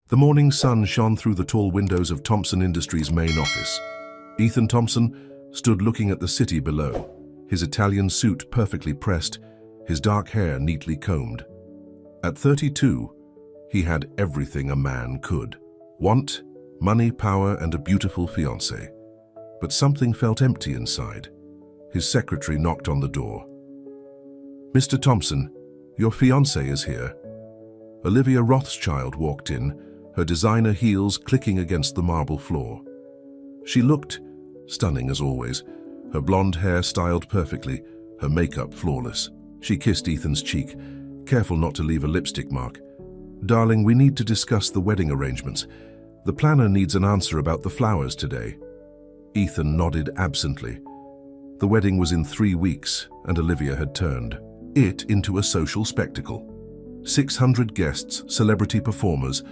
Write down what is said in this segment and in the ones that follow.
The morning sun shone through the tall windows of Thompson Industries' main office. Ethan Thompson stood looking at the city below, his Italian suit perfectly pressed, his dark hair neatly combed. At 32, he had everything a man could want: money, power, and a beautiful fiancée. But something felt empty inside. His secretary knocked on the door. "Mr. Thompson, your fiancée is here." Olivia Rothschild walked in, her designer heels clicking against the marble floor. She looked stunning as always, her blonde hair styled perfectly, her makeup flawless. She kissed Ethan's cheek, careful not to leave a lipstick mark. "Darling, we need to discuss the wedding arrangements. The planner needs an answer about the flowers today." Ethan nodded absently. The wedding was in 3 weeks, and Olivia had turned it into a social spectacle. 600 guests, celebrity performers,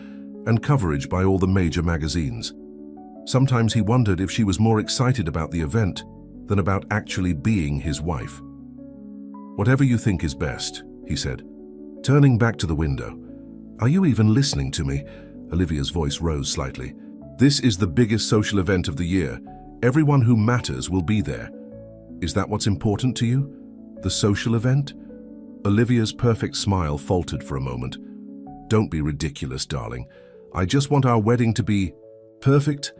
and coverage by all the major magazines. Sometimes he wondered if she was more excited about the event than about actually being his wife. "Whatever you think is best," he said, turning back to the window. "Are you even listening to me?" Olivia's voice rose slightly. "This is the biggest social event of the year. Everyone who matters will be there. Is that what's important to you? The social event?" Olivia's perfect smile faltered for a moment. "Don't be ridiculous, darling. I just want our wedding to be perfect.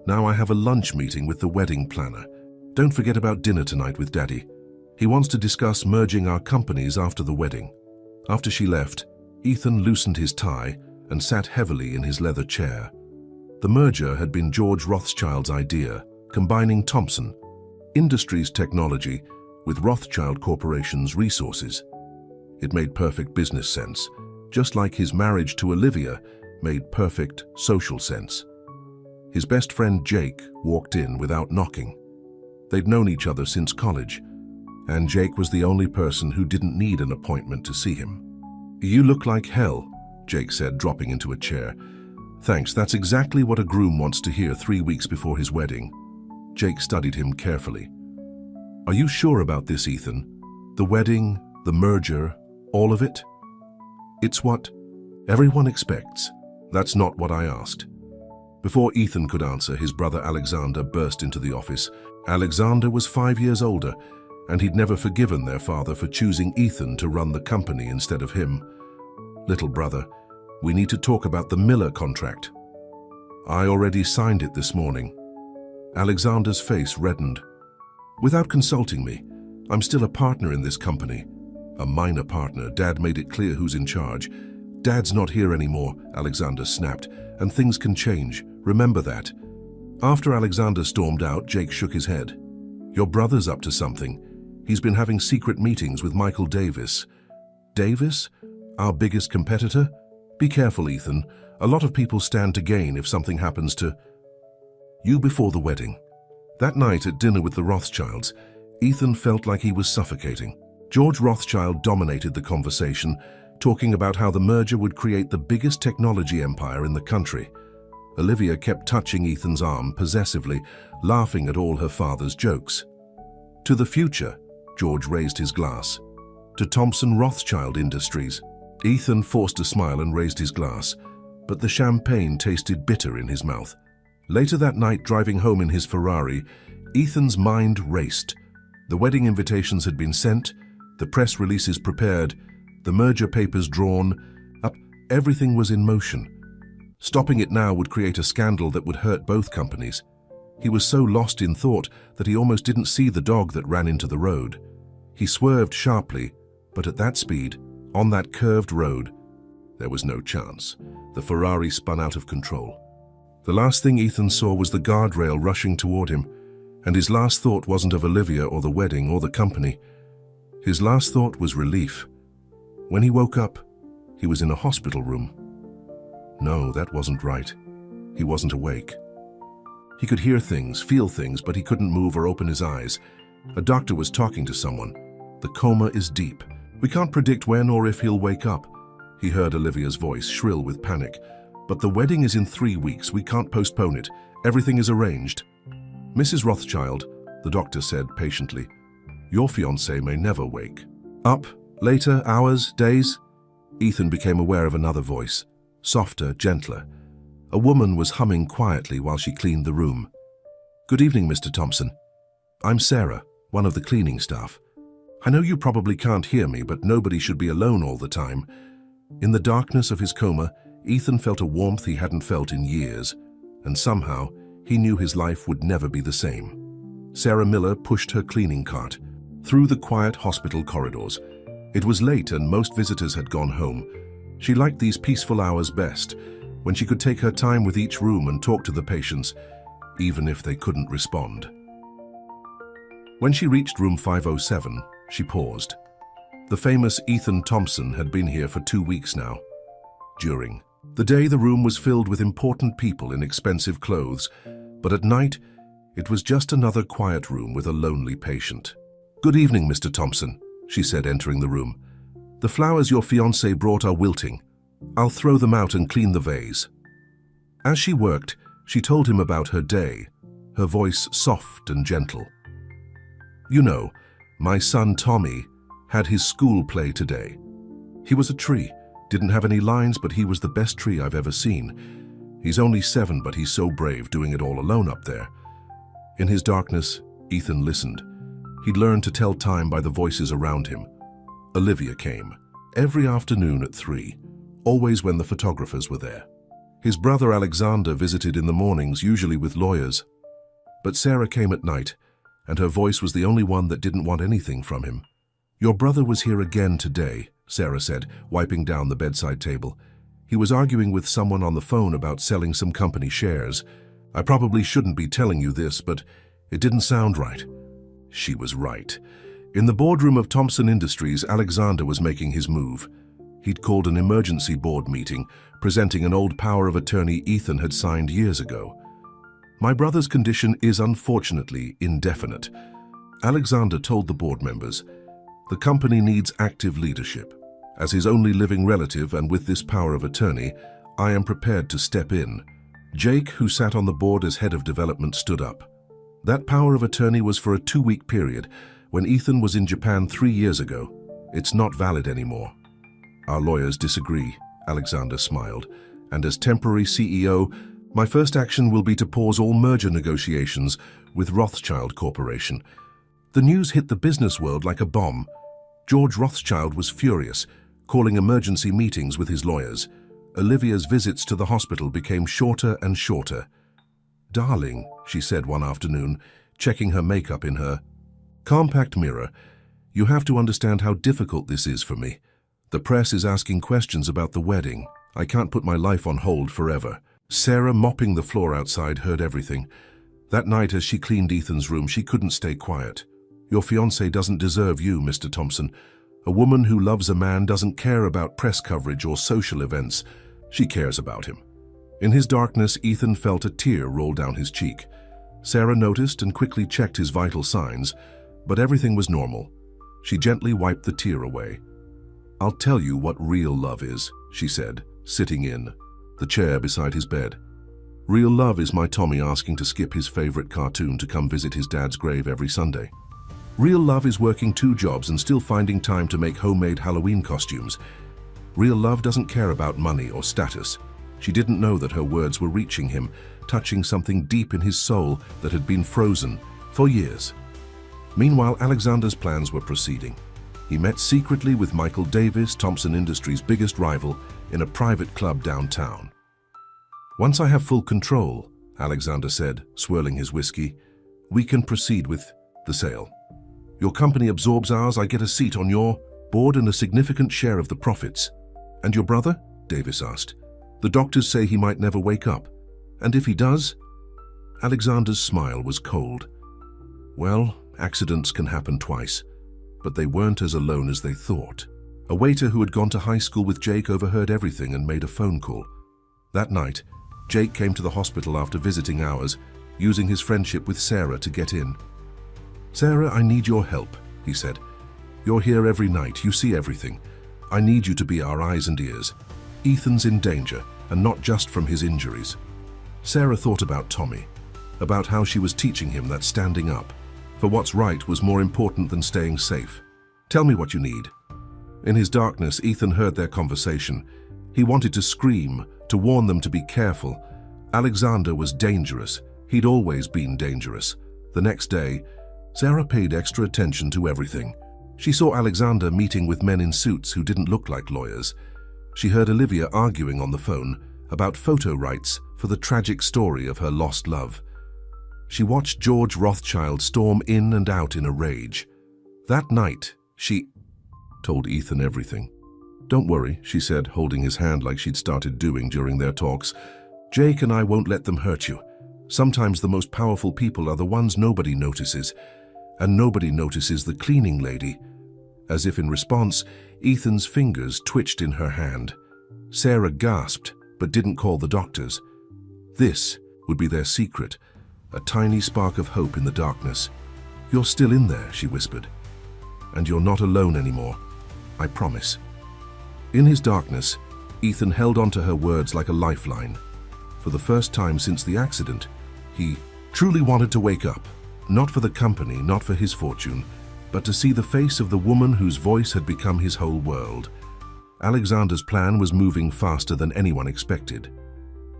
Now I have a lunch meeting with the wedding planner. Don't forget about dinner tonight with Daddy. He wants to discuss merging our companies after the wedding." After she left, Ethan loosened his tie and sat heavily in his leather chair. The merger had been George Rothschild's idea, combining Thompson Industries technology with Rothschild Corporation's resources. It made perfect business sense, just like his marriage to Olivia made perfect social sense. His best friend Jake walked in without knocking. They'd known each other since college, and Jake was the only person who didn't need an appointment to see him. "You look like hell," Jake said, dropping into a chair. "Thanks, that's exactly what a groom wants to hear 3 weeks before his wedding." Jake studied him carefully. "Are you sure about this, Ethan? The wedding, the merger, all of it?" "It's what everyone expects. That's not what I asked." Before Ethan could answer, his brother Alexander burst into the office. Alexander was 5 years older, and he'd never forgiven their father for choosing Ethan to run the company instead of him. "Little brother, we need to talk about the Miller contract." "I already signed it this morning." Alexander's face reddened. "Without consulting me, I'm still a partner in this company." "A minor partner. Dad made it clear who's in charge." "Dad's not here anymore," Alexander snapped, "and things can change. Remember that." After Alexander stormed out, Jake shook his head. "Your brother's up to something. He's been having secret meetings with Michael Davis." "Davis? Our biggest competitor? Be careful, Ethan. A lot of people stand to gain if something happens to you before the wedding." That night at dinner with the Rothschilds, Ethan felt like he was suffocating. George Rothschild dominated the conversation, talking about how the merger would create the biggest technology empire in the country. Olivia kept touching Ethan's arm possessively, laughing at all her father's jokes. "To the future," George raised his glass. "To Thompson Rothschild Industries." Ethan forced a smile and raised his glass, but the champagne tasted bitter in his mouth. Later that night, driving home in his Ferrari, Ethan's mind raced. The wedding invitations had been sent, the press releases prepared, the merger papers drawn up. Everything was in motion. Stopping it now would create a scandal that would hurt both companies. He was so lost in thought that he almost didn't see the dog that ran into the road. He swerved sharply, but at that speed, on that curved road, there was no chance. The Ferrari spun out of control. The last thing Ethan saw was the guardrail rushing toward him, and his last thought wasn't of Olivia or the wedding or the company. His last thought was relief. When he woke up, he was in a hospital room. No, that wasn't right. He wasn't awake. He could hear things, feel things, but he couldn't move or open his eyes. A doctor was talking to someone. "The coma is deep. We can't predict when or if he'll wake up." He heard Olivia's voice, shrill with panic. "But the wedding is in 3 weeks. We can't postpone it. Everything is arranged." "Mrs. Rothschild," the doctor said patiently, "your fiancé may never wake." "Up? Later? Hours? Days?" Ethan became aware of another voice. softer, gentler. A woman was humming quietly while she cleaned the room. "Good evening, Mr. Thompson. I'm Sarah, one of the cleaning staff. I know you probably can't hear me, but nobody should be alone all the time." In the darkness of his coma, Ethan felt a warmth he hadn't felt in years, and somehow he knew his life would never be the same. Sarah Miller pushed her cleaning cart through the quiet hospital corridors. It was late and most visitors had gone home. She liked these peaceful hours best, when she could take her time with each room and talk to the patients, even if they couldn't respond. When she reached room 507, she paused. The famous Ethan Thompson had been here for 2 weeks now. During the day, the room was filled with important people in expensive clothes, but at night, it was just another quiet room with a lonely patient. "Good evening, Mr. Thompson," she said, entering the room. "The flowers your fiancé brought are wilting. I'll throw them out and clean the vase." As she worked, she told him about her day, her voice soft and gentle. "You know, my son Tommy had his school play today. He was a tree, didn't have any lines, but he was the best tree I've ever seen. He's only 7, but he's so brave doing it all alone up there." In his darkness, Ethan listened. He'd learned to tell time by the voices around him. Olivia came, every afternoon at 3, always when the photographers were there. His brother Alexander visited in the mornings, usually with lawyers. But Sarah came at night, and her voice was the only one that didn't want anything from him. "Your brother was here again today," Sarah said, wiping down the bedside table. "He was arguing with someone on the phone about selling some company shares. I probably shouldn't be telling you this, but it didn't sound right." She was right. In the boardroom of Thompson Industries, Alexander was making his move. He'd called an emergency board meeting, presenting an old power of attorney Ethan had signed years ago. "My brother's condition is unfortunately indefinite," Alexander told the board members. "The company needs active leadership. As his only living relative and with this power of attorney, I am prepared to step in." Jake, who sat on the board as head of development, stood up. That power of attorney was for a 2-week period. When Ethan was in Japan 3 years ago, it's not valid anymore. "Our lawyers disagree," Alexander smiled. "And as temporary CEO, my first action will be to pause all merger negotiations with Rothschild Corporation." The news hit the business world like a bomb. George Rothschild was furious, calling emergency meetings with his lawyers. Olivia's visits to the hospital became shorter and shorter. "Darling," she said one afternoon, checking her makeup in her compact mirror, "you have to understand how difficult this is for me. The press is asking questions about the wedding. I can't put my life on hold forever." Sarah, mopping the floor outside, heard everything. That night, as she cleaned Ethan's room, she couldn't stay quiet. "Your fiancé doesn't deserve you, Mr. Thompson. A woman who loves a man doesn't care about press coverage or social events. She cares about him." In his darkness, Ethan felt a tear roll down his cheek. Sarah noticed and quickly checked his vital signs, but everything was normal. She gently wiped the tear away. "I'll tell you what real love is," she said, sitting in the chair beside his bed. "Real love is my Tommy asking to skip his favorite cartoon to come visit his dad's grave every Sunday. Real love is working 2 jobs and still finding time to make homemade Halloween costumes. Real love doesn't care about money or status." She didn't know that her words were reaching him, touching something deep in his soul that had been frozen for years. Meanwhile, Alexander's plans were proceeding. He met secretly with Michael Davis, Thompson Industries' biggest rival, in a private club downtown. "Once I have full control," Alexander said, swirling his whiskey, "we can proceed with the sale. Your company absorbs ours, I get a seat on your board and a significant share of the profits." "And your brother?" Davis asked. "The doctors say he might never wake up. And if he does?" Alexander's smile was cold. "Well, accidents can happen twice, but they weren't as alone as they thought." A waiter who had gone to high school with Jake overheard everything and made a phone call. That night, Jake came to the hospital after visiting hours, using his friendship with Sarah to get in. "Sarah, I need your help," he said. "You're here every night, you see everything. I need you to be our eyes and ears. Ethan's in danger, and not just from his injuries." Sarah thought about Tommy, about how she was teaching him that standing up for what's right was more important than staying safe. "Tell me what you need." In his darkness, Ethan heard their conversation, He wanted to scream, to warn them to be careful. Alexander was dangerous. He'd always been dangerous. The next day, Sarah paid extra attention to everything. She saw Alexander meeting with men in suits who didn't look like lawyers. She heard Olivia arguing on the phone about photo rights for the tragic story of her lost love. She watched George Rothschild storm in and out in a rage. That night, she told Ethan everything. "Don't worry," she said, holding his hand like she'd started doing during their talks. "Jake and I won't let them hurt you. Sometimes the most powerful people are the ones nobody notices, and nobody notices the cleaning lady." As if in response, Ethan's fingers twitched in her hand. Sarah gasped, but didn't call the doctors. This would be their secret, a tiny spark of hope in the darkness. "You're still in there," she whispered. "And you're not alone anymore. I promise." In his darkness, Ethan held onto her words like a lifeline. For the first time since the accident, he truly wanted to wake up, not for the company, not for his fortune, but to see the face of the woman whose voice had become his whole world. Alexander's plan was moving faster than anyone expected.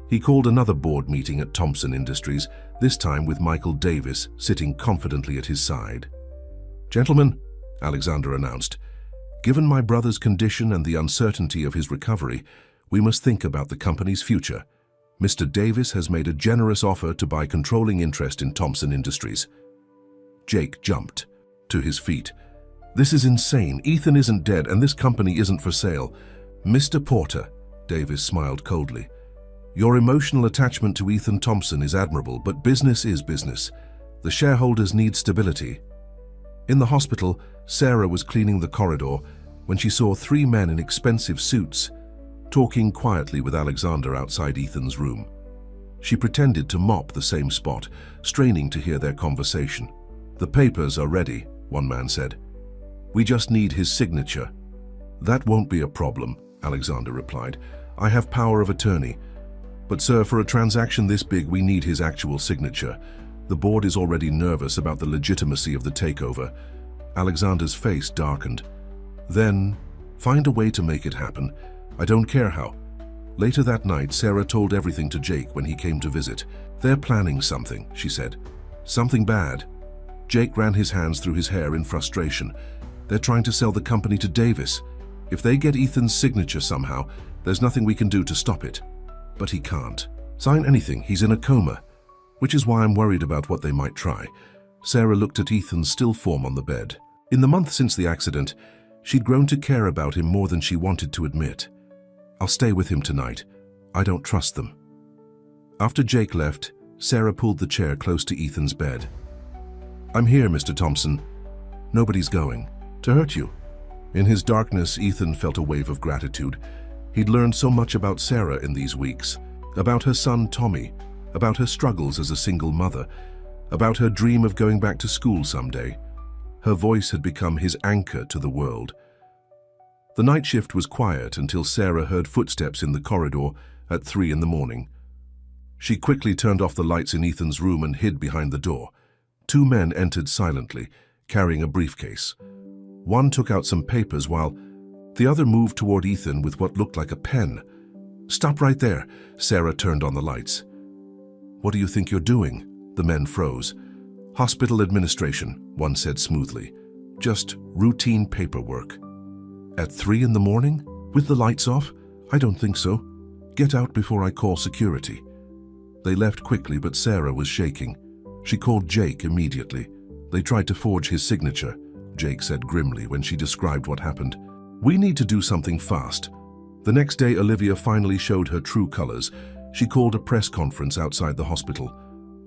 He called another board meeting at Thompson Industries, this time with Michael Davis sitting confidently at his side. "Gentlemen," Alexander announced, "given my brother's condition and the uncertainty of his recovery, we must think about the company's future. Mr. Davis has made a generous offer to buy controlling interest in Thompson Industries." Jake jumped to his feet. "This is insane. Ethan isn't dead and this company isn't for sale." "Mr. Porter," Davis smiled coldly, "your emotional attachment to Ethan Thompson is admirable, but business is business. The shareholders need stability." In the hospital, Sarah was cleaning the corridor when she saw three men in expensive suits talking quietly with Alexander outside Ethan's room. She pretended to mop the same spot, straining to hear their conversation. "The papers are ready," one man said. "We just need his signature." "That won't be a problem," Alexander replied. "I have power of attorney. But sir, for a transaction this big, we need his actual signature. The board is already nervous about the legitimacy of the takeover." Alexander's face darkened. "Then, find a way to make it happen. I don't care how." Later that night, Sarah told everything to Jake when he came to visit. "They're planning something," she said. "Something bad." Jake ran his hands through his hair in frustration. "They're trying to sell the company to Davis. If they get Ethan's signature somehow, there's nothing we can do to stop it." "But he can't sign anything. He's in a coma. Which is why I'm worried about what they might try." Sarah looked at Ethan's still form on the bed. In the month since the accident, she'd grown to care about him more than she wanted to admit. "I'll stay with him tonight. I don't trust them." After Jake left, Sarah pulled the chair close to Ethan's bed. "I'm here, Mr. Thompson. Nobody's going to hurt you." In his darkness, Ethan felt a wave of gratitude. He'd learned so much about Sarah in these weeks, about her son Tommy, about her struggles as a single mother, about her dream of going back to school someday. Her voice had become his anchor to the world. The night shift was quiet until Sarah heard footsteps in the corridor at 3 in the morning. She quickly turned off the lights in Ethan's room and hid behind the door. Two men entered silently, carrying a briefcase. One took out some papers while the other moved toward Ethan with what looked like a pen. "Stop right there." Sarah turned on the lights. "What do you think you're doing?" The men froze. "Hospital administration," one said smoothly. "Just routine paperwork." "At 3 in the morning? With the lights off? I don't think so. Get out before I call security." They left quickly, but Sarah was shaking. She called Jake immediately. "They tried to forge his signature," Jake said grimly when she described what happened. "We need to do something fast." The next day, Olivia finally showed her true colors. She called a press conference outside the hospital.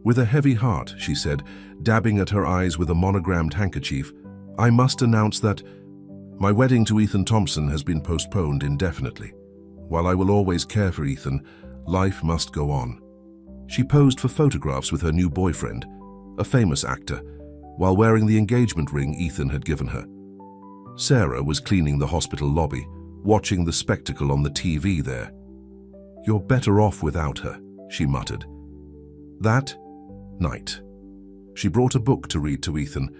With a heavy heart, she said, dabbing at her eyes with a monogrammed handkerchief, "I must announce that my wedding to Ethan Thompson has been postponed indefinitely. While I will always care for Ethan, life must go on." She posed for photographs with her new boyfriend, a famous actor, while wearing the engagement ring Ethan had given her. Sarah was cleaning the hospital lobby, watching the spectacle on the TV there. "You're better off without her," she muttered. That night, she brought a book to read to Ethan.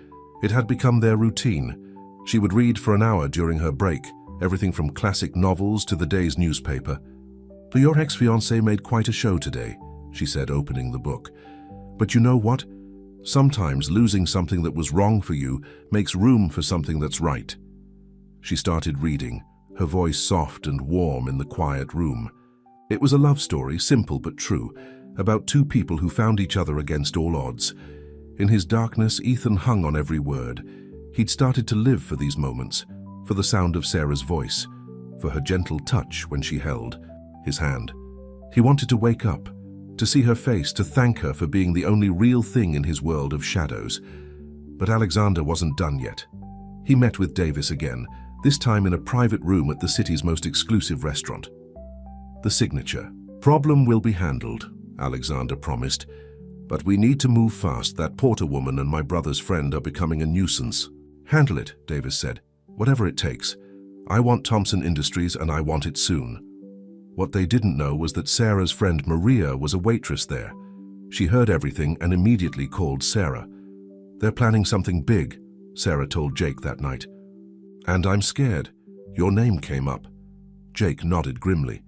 It had become their routine. She would read for an hour during her break, everything from classic novels to the day's newspaper. "Your ex-fiancé made quite a show today," she said, opening the book. "But you know what? Sometimes losing something that was wrong for you makes room for something that's right." She started reading, her voice soft and warm in the quiet room. It was a love story, simple but true, about two people who found each other against all odds. In his darkness, Ethan hung on every word. He'd started to live for these moments, for the sound of Sarah's voice, for her gentle touch when she held his hand. He wanted to wake up, to see her face, to thank her for being the only real thing in his world of shadows. But Alexander wasn't done yet. He met with Davis again, this time in a private room at the city's most exclusive restaurant. The signature. "Problem will be handled," Alexander promised. "But we need to move fast. That Porter woman and my brother's friend are becoming a nuisance." "Handle it," Davis said. "Whatever it takes. I want Thompson Industries and I want it soon." What they didn't know was that Sarah's friend Maria was a waitress there. She heard everything and immediately called Sarah. "They're planning something big," Sarah told Jake that night. "And I'm scared. Your name came up." Jake nodded grimly.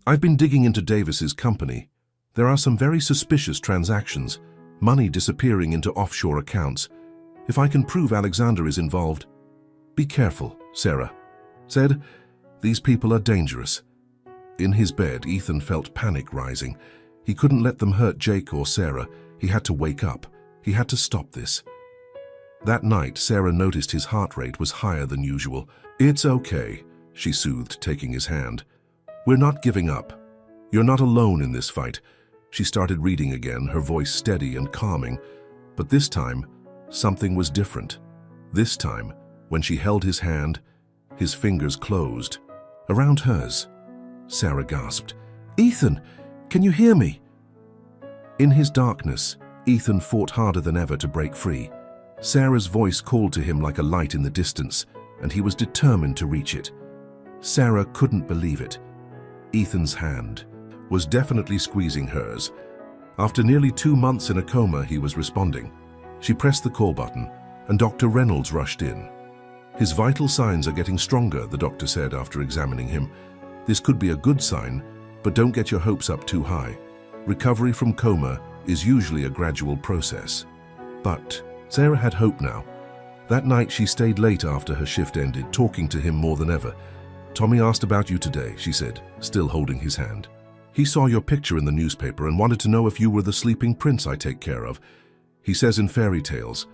"I've been digging into Davis's company. There are some very suspicious transactions, money disappearing into offshore accounts. If I can prove Alexander is involved—" "Be careful," Sarah said. "These people are dangerous." In his bed, Ethan felt panic rising. He couldn't let them hurt Jake or Sarah. He had to wake up. He had to stop this. That night, Sarah noticed his heart rate was higher than usual. "It's okay," she soothed, taking his hand. "We're not giving up. You're not alone in this fight." She started reading again, her voice steady and calming. But this time, something was different. This time, when she held his hand, his fingers closed around hers. Sarah gasped. "Ethan, can you hear me?" In his darkness, Ethan fought harder than ever to break free. Sarah's voice called to him like a light in the distance, and he was determined to reach it. Sarah couldn't believe it. Ethan's hand was definitely squeezing hers. After nearly 2 months in a coma, he was responding. She pressed the call button, and Dr. Reynolds rushed in. "His vital signs are getting stronger," the doctor said after examining him. "This could be a good sign, but don't get your hopes up too high. Recovery from coma is usually a gradual process." But Sarah had hope now. That night she stayed late after her shift ended, talking to him more than ever. "Tommy asked about you today," she said, still holding his hand. "He saw your picture in the newspaper and wanted to know if you were the sleeping prince I take care of. He says in fairy tales,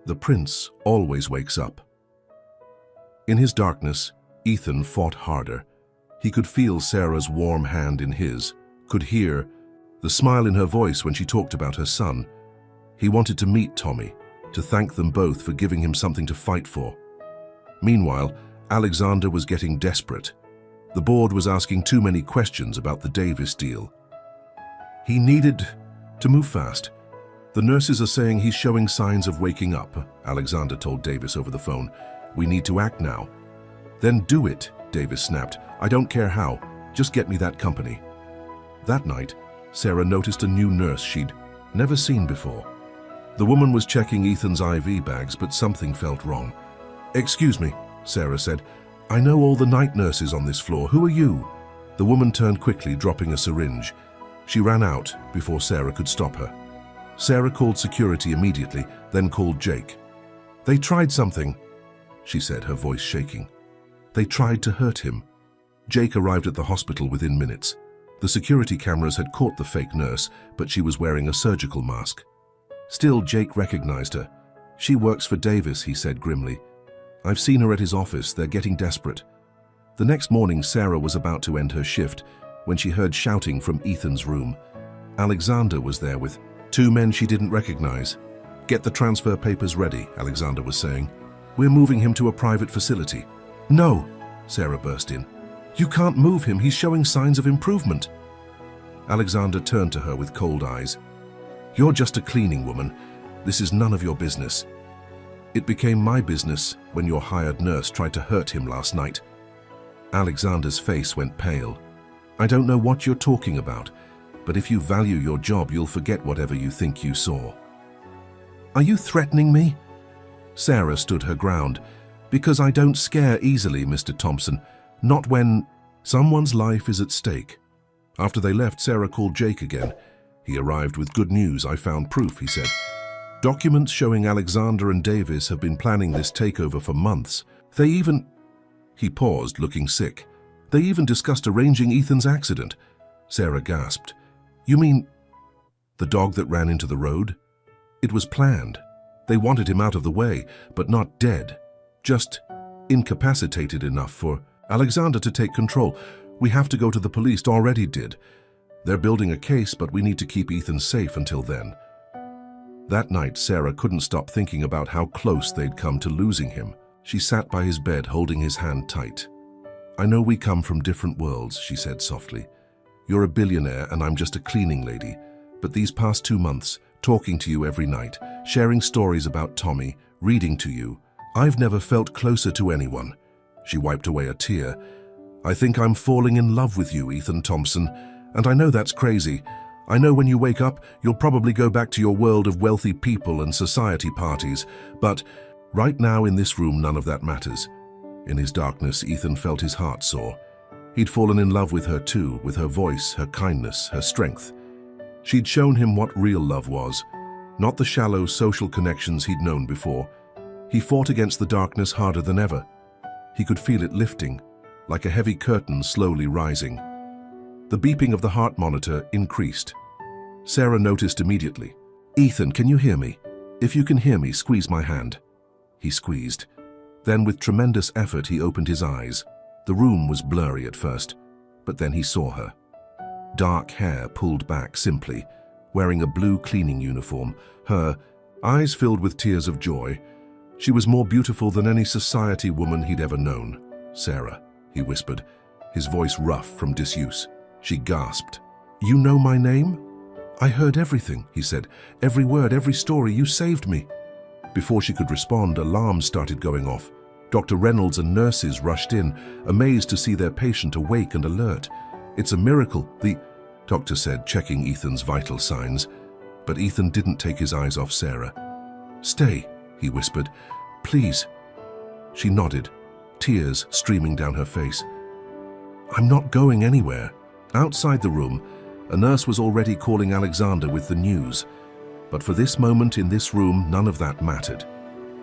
the prince always wakes up." In his darkness, Ethan fought harder. He could feel Sarah's warm hand in his, could hear the smile in her voice when she talked about her son. He wanted to meet Tommy, to thank them both for giving him something to fight for. Meanwhile, Alexander was getting desperate. The board was asking too many questions about the Davis deal. He needed to move fast. "The nurses are saying he's showing signs of waking up," Alexander told Davis over the phone. "We need to act now." "Then do it," Davis snapped. "I don't care how. Just get me that company." That night, Sarah noticed a new nurse she'd never seen before. The woman was checking Ethan's IV bags, but something felt wrong. "Excuse me," Sarah said. "I know all the night nurses on this floor. Who are you?" The woman turned quickly, dropping a syringe. She ran out before Sarah could stop her. Sarah called security immediately, then called Jake. "They tried something," she said, her voice shaking. "They tried to hurt him." Jake arrived at the hospital within minutes. The security cameras had caught the fake nurse, but she was wearing a surgical mask. Still, Jake recognized her. "She works for Davis," he said grimly. "I've seen her at his office. They're getting desperate." The next morning, Sarah was about to end her shift when she heard shouting from Ethan's room. Alexander was there with 2 men she didn't recognize. "Get the transfer papers ready," Alexander was saying. "We're moving him to a private facility." "No," Sarah burst in. "You can't move him. He's showing signs of improvement." Alexander turned to her with cold eyes. "You're just a cleaning woman. This is none of your business." "It became my business when your hired nurse tried to hurt him last night." Alexander's face went pale. "I don't know what you're talking about, but if you value your job, you'll forget whatever you think you saw." "Are you threatening me?" Sarah stood her ground, Because I don't scare easily, Mr. Thompson. Not when someone's life is at stake. After they left, Sarah called Jake again. He arrived with good news. I found proof, he said. Documents showing Alexander and Davis have been planning this takeover for months. They even... He paused, looking sick. They even discussed arranging Ethan's accident. Sarah gasped. You mean the dog that ran into the road? It was planned. They wanted him out of the way, but not dead. Just incapacitated enough for Alexander to take control. We have to go to the police, already did. They're building a case, but we need to keep Ethan safe until then. That night, Sarah couldn't stop thinking about how close they'd come to losing him. She sat by his bed, holding his hand tight. I know we come from different worlds, she said softly. You're a billionaire and I'm just a cleaning lady. But these past 2 months, talking to you every night, sharing stories about Tommy, reading to you, I've never felt closer to anyone. She wiped away a tear. I think I'm falling in love with you, Ethan Thompson. And I know that's crazy. I know when you wake up, you'll probably go back to your world of wealthy people and society parties. But right now in this room, none of that matters. In his darkness, Ethan felt his heart soar. He'd fallen in love with her too, with her voice, her kindness, her strength. She'd shown him what real love was, not the shallow social connections he'd known before. He fought against the darkness harder than ever. He could feel it lifting, like a heavy curtain slowly rising. The beeping of the heart monitor increased. Sarah noticed immediately. Ethan, can you hear me? If you can hear me, squeeze my hand. He squeezed. Then with tremendous effort, he opened his eyes. The room was blurry at first, but then he saw her. Dark hair pulled back simply, wearing a blue cleaning uniform, her eyes filled with tears of joy. She was more beautiful than any society woman he'd ever known. Sarah, he whispered, his voice rough from disuse. She gasped. You know my name? I heard everything, he said. Every word, every story. You saved me. Before she could respond, alarms started going off. Dr. Reynolds and nurses rushed in, amazed to see their patient awake and alert. It's a miracle, the doctor said, checking Ethan's vital signs. But Ethan didn't take his eyes off Sarah. Stay, he whispered. Please. She nodded, tears streaming down her face. I'm not going anywhere. Outside the room, a nurse was already calling Alexander with the news. But for this moment in this room, none of that mattered.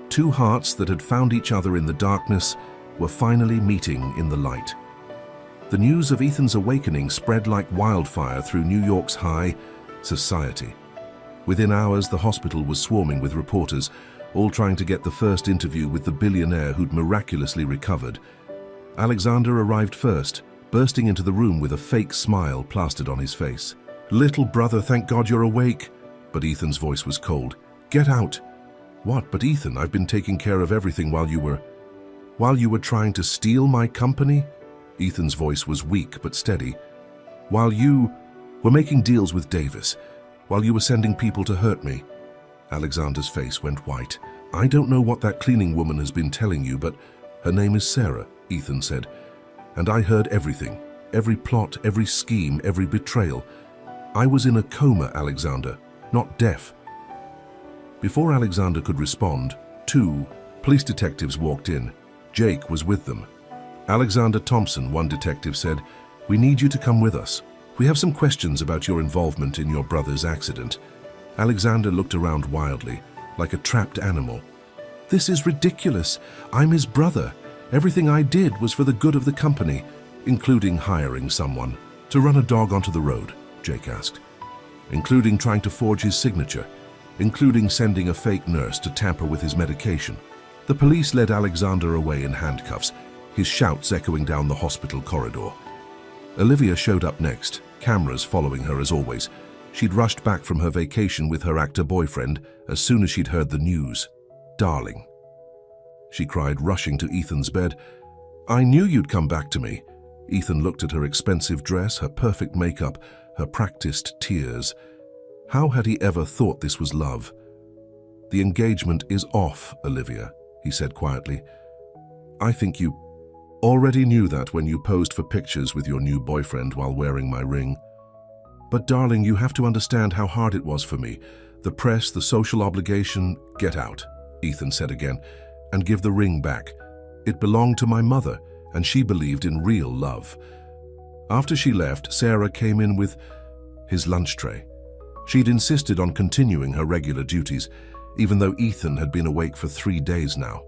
Two hearts that had found each other in the darkness were finally meeting in the light. The news of Ethan's awakening spread like wildfire through New York's high society. Within hours, the hospital was swarming with reporters, all trying to get the first interview with the billionaire who'd miraculously recovered. Alexander arrived first, bursting into the room with a fake smile plastered on his face. Little brother, thank God you're awake. But Ethan's voice was cold. Get out. What? But Ethan, I've been taking care of everything while you were trying to steal my company? Ethan's voice was weak but steady. While you were making deals with Davis, while you were sending people to hurt me. Alexander's face went white. I don't know what that cleaning woman has been telling you, but her name is Sarah, Ethan said. And I heard everything, every plot, every scheme, every betrayal. I was in a coma, Alexander, not deaf. Before Alexander could respond, 2 police detectives walked in. Jake was with them. Alexander Thompson, one detective said, we need you to come with us. We have some questions about your involvement in your brother's accident. Alexander looked around wildly, like a trapped animal. This is ridiculous. I'm his brother. Everything I did was for the good of the company, including hiring someone. To run a dog onto the road, Jake asked. Including trying to forge his signature. Including sending a fake nurse to tamper with his medication. The police led Alexander away in handcuffs, his shouts echoing down the hospital corridor. Olivia showed up next, cameras following her as always. She'd rushed back from her vacation with her actor boyfriend as soon as she'd heard the news. Darling, she cried, rushing to Ethan's bed. I knew you'd come back to me. Ethan looked at her expensive dress, her perfect makeup, her practiced tears. How had he ever thought this was love? The engagement is off, Olivia, he said quietly. I think you already knew that when you posed for pictures with your new boyfriend while wearing my ring. But darling, you have to understand how hard it was for me. The press, the social obligation. Get out, Ethan said again, and give the ring back. It belonged to my mother, and she believed in real love. After she left, Sarah came in with his lunch tray. She'd insisted on continuing her regular duties, even though Ethan had been awake for 3 days now.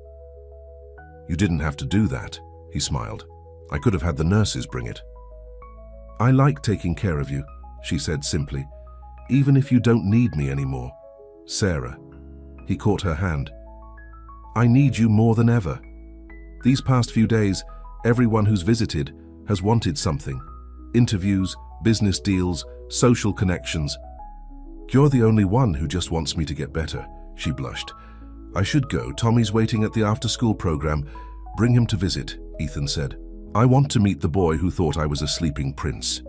"You didn't have to do that," he smiled. "I could have had the nurses bring it." "I like taking care of you," she said simply, "even if you don't need me anymore." "Sarah." He caught her hand. "I need you more than ever. These past few days, everyone who's visited has wanted something. Interviews, business deals, social connections. You're the only one who just wants me to get better," she blushed. "I should go. Tommy's waiting at the after-school program. Bring him to visit," Ethan said. "I want to meet the boy who thought I was a sleeping prince."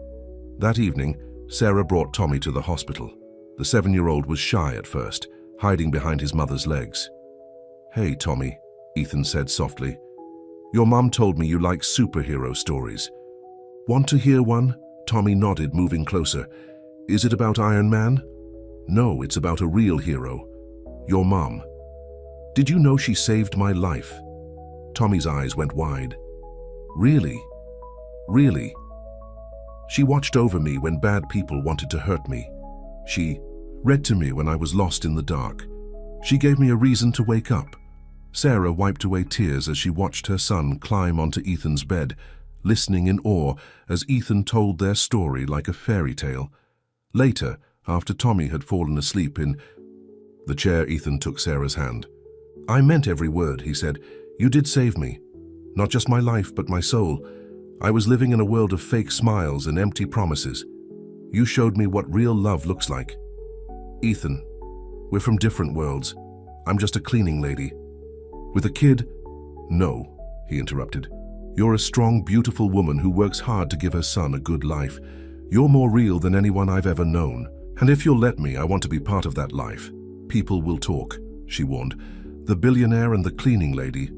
That evening, Sarah brought Tommy to the hospital. The 7-year-old was shy at first, hiding behind his mother's legs. "Hey, Tommy," Ethan said softly. "Your mom told me you like superhero stories. Want to hear one?" Tommy nodded, moving closer. "Is it about Iron Man?" "No, it's about a real hero. Your mom. Did you know she saved my life?" Tommy's eyes went wide. "Really? Really? She watched over me when bad people wanted to hurt me. She read to me when I was lost in the dark. She gave me a reason to wake up." Sarah wiped away tears as she watched her son climb onto Ethan's bed, listening in awe as Ethan told their story like a fairy tale. Later, after Tommy had fallen asleep in the chair, Ethan took Sarah's hand. "I meant every word," he said. "You did save me. Not just my life, but my soul. I was living in a world of fake smiles and empty promises. You showed me what real love looks like." "Ethan, we're from different worlds. I'm just a cleaning lady. With a kid?" "No," he interrupted. "You're a strong, beautiful woman who works hard to give her son a good life. You're more real than anyone I've ever known. And if you'll let me, I want to be part of that life." "People will talk," she warned. "The billionaire and the cleaning lady.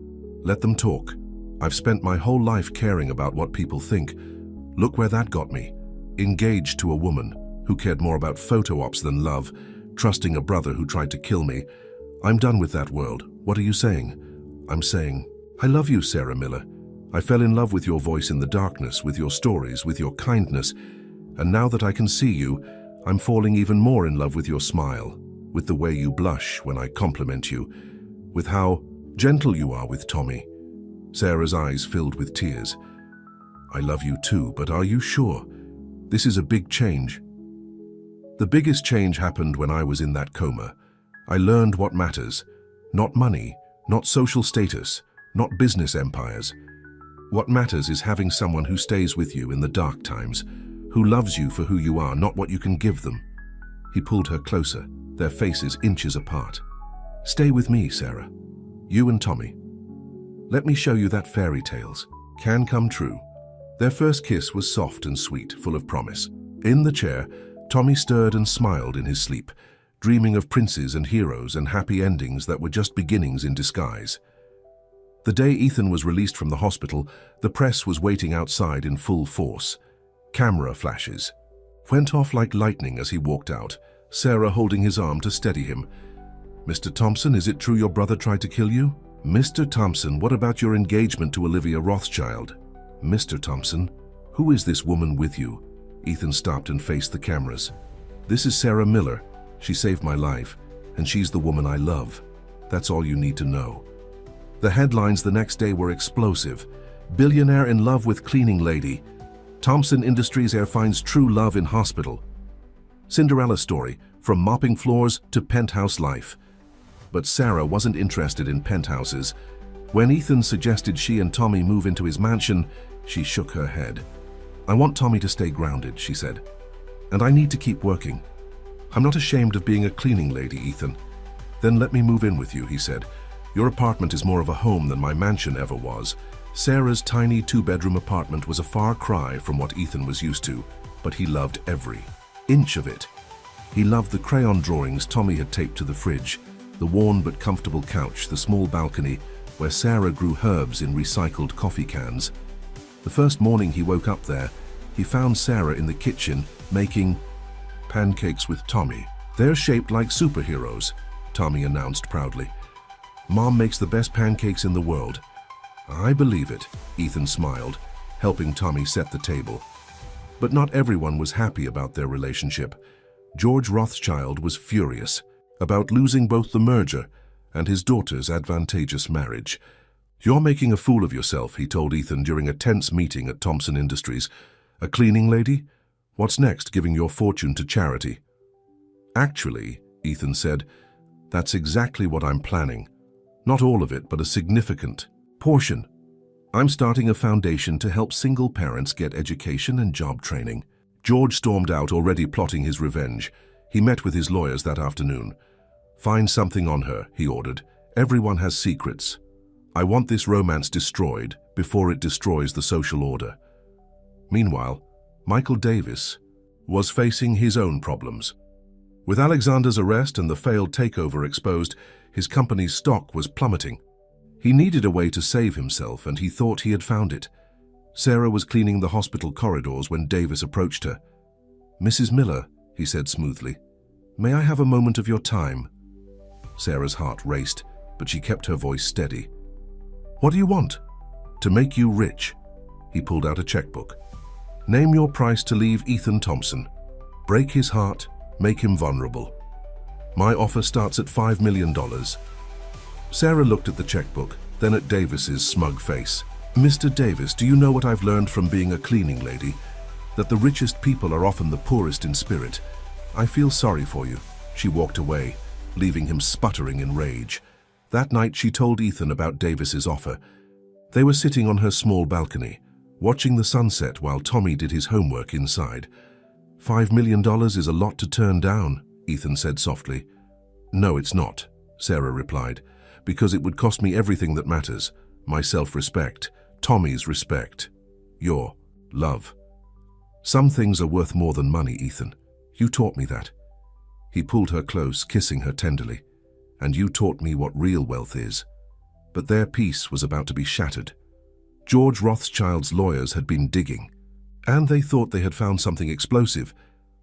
Let them talk. I've spent my whole life caring about what people think. Look where that got me. Engaged to a woman who cared more about photo ops than love, trusting a brother who tried to kill me. I'm done with that world. What are you saying?" "I'm saying, I love you, Sarah Miller. I fell in love with your voice in the darkness, with your stories, with your kindness. And now that I can see you, I'm falling even more in love with your smile, with the way you blush when I compliment you, with how gentle you are with Tommy." Sarah's eyes filled with tears. "I love you too, but are you sure? This is a big change." "The biggest change happened when I was in that coma. I learned what matters. Not money, not social status, not business empires. What matters is having someone who stays with you in the dark times, who loves you for who you are, not what you can give them." He pulled her closer, their faces inches apart. "Stay with me, Sarah. You and Tommy. Let me show you that fairy tales can come true." Their first kiss was soft and sweet, full of promise. In the chair, Tommy stirred and smiled in his sleep, dreaming of princes and heroes and happy endings that were just beginnings in disguise. The day Ethan was released from the hospital, the press was waiting outside in full force. Camera flashes went off like lightning as he walked out, Sarah holding his arm to steady him. "Mr. Thompson, is it true your brother tried to kill you?" "Mr. Thompson, what about your engagement to Olivia Rothschild?" "Mr. Thompson, who is this woman with you?" Ethan stopped and faced the cameras. "This is Sarah Miller. She saved my life, and she's the woman I love. That's all you need to know." The headlines the next day were explosive. "Billionaire in love with cleaning lady. Thompson Industries heir finds true love in hospital." Cinderella story, from mopping floors to penthouse life. But Sarah wasn't interested in penthouses. When Ethan suggested she and Tommy move into his mansion, she shook her head. "I want Tommy to stay grounded," she said. "And I need to keep working. I'm not ashamed of being a cleaning lady, Ethan." "Then let me move in with you," he said. "Your apartment is more of a home than my mansion ever was." Sarah's tiny 2-bedroom apartment was a far cry from what Ethan was used to, but he loved every inch of it. He loved the crayon drawings Tommy had taped to the fridge, the worn but comfortable couch, the small balcony where Sarah grew herbs in recycled coffee cans. The first morning he woke up there, he found Sarah in the kitchen making pancakes with Tommy. "They're shaped like superheroes," Tommy announced proudly. "Mom makes the best pancakes in the world." I believe it, Ethan smiled, helping Tommy set the table. But not everyone was happy about their relationship. George Rothschild was furious about losing both the merger and his daughter's advantageous marriage. "You're making a fool of yourself," he told Ethan during a tense meeting at Thompson Industries. "A cleaning lady? What's next, giving your fortune to charity?" "Actually," Ethan said, "that's exactly what I'm planning. Not all of it, but a significant portion. I'm starting a foundation to help single parents get education and job training." George stormed out, already plotting his revenge. He met with his lawyers that afternoon. "Find something on her," he ordered. "Everyone has secrets. I want this romance destroyed before it destroys the social order." Meanwhile, Michael Davis was facing his own problems. With Alexander's arrest and the failed takeover exposed, his company's stock was plummeting. He needed a way to save himself, and he thought he had found it. Sarah was cleaning the hospital corridors when Davis approached her. "Mrs. Miller," he said smoothly, "may I have a moment of your time?" Sarah's heart raced, but she kept her voice steady. "What do you want?" "To make you rich." He pulled out a checkbook. "Name your price to leave Ethan Thompson. Break his heart, make him vulnerable. My offer starts at $5 million. Sarah looked at the checkbook, then at Davis's smug face. "Mr. Davis, do you know what I've learned from being a cleaning lady? That the richest people are often the poorest in spirit. I feel sorry for you." She walked away, leaving him sputtering in rage. That night she told Ethan about Davis's offer. They were sitting on her small balcony, watching the sunset while Tommy did his homework inside. $5 million is a lot to turn down," Ethan said softly. "No, it's not," Sarah replied, "because it would cost me everything that matters. My self-respect, Tommy's respect, your love. Some things are worth more than money, Ethan. You taught me that." He pulled her close, kissing her tenderly. "And you taught me what real wealth is." But their peace was about to be shattered. George Rothschild's lawyers had been digging, and they thought they had found something explosive.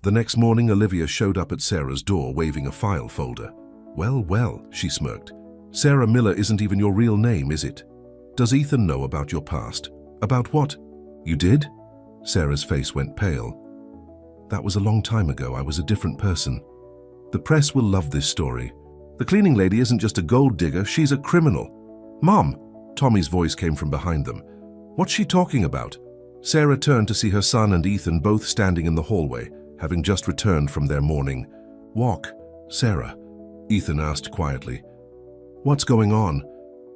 The next morning, Olivia showed up at Sarah's door waving a file folder. "Well, well," she smirked. "Sarah Miller isn't even your real name, is it? Does Ethan know about your past?" "About what?" "You did?" Sarah's face went pale. "That was a long time ago. I was a different person. The press will love this story. The cleaning lady isn't just a gold digger, she's a criminal." "Mom!" Tommy's voice came from behind them. "What's she talking about?" Sarah turned to see her son and Ethan both standing in the hallway, having just returned from their morning walk. "Sarah," Ethan asked quietly, "what's going on?"